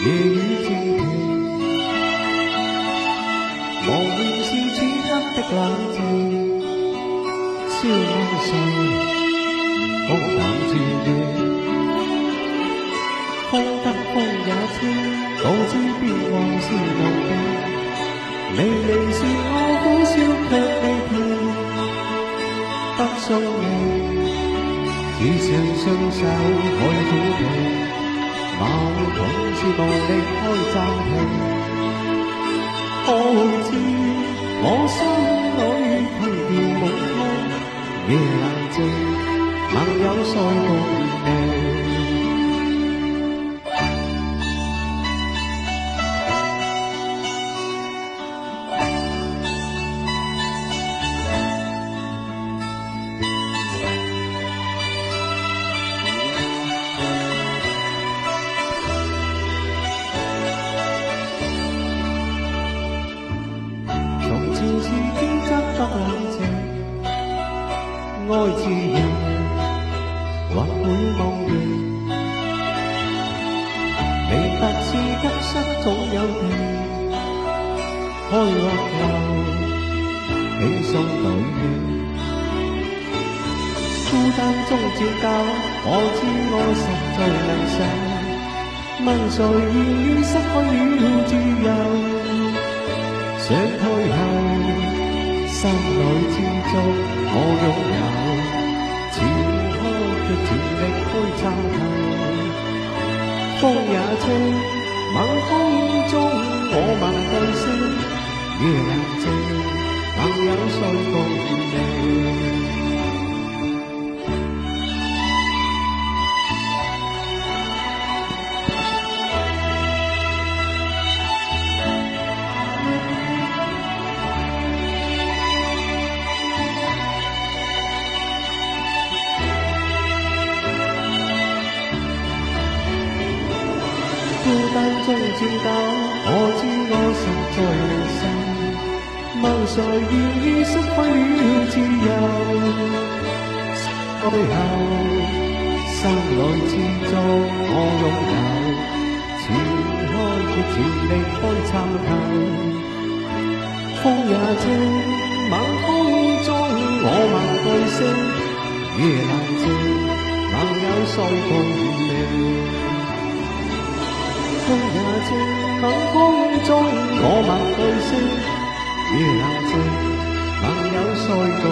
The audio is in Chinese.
夜雨漸停，無言是此刻的冷靜，燒罌碎，風淡處遠，風得風也清，早知變幻是夢境。離離是我苦笑卻未停，不信命，只剩雙手可以撫平，矛盾是無力開暫停。可知我心裏困倦夢空，夜闌靜，能有誰共鳴？愛自由，或會茫然，明白是得失總有定，開或留，輕鬆對應。孤單中照舊，我知我實在能受，問誰願意失去了自由？想退後。心裏之中，我擁有，前開卻全力開參透。風也清，晚空中我問對聲，夜闌靜，能有誰共鳴？孤單中戰鬥，我知我實在離愁，問誰願意失去了自由？最後，心裏之中我擁有，前開亦全力開參透。風也清，晚空中我問對聲，夜闌靜，能有誰共鳴？風也清，晚空中我問對聲，夜闌靜，能有誰共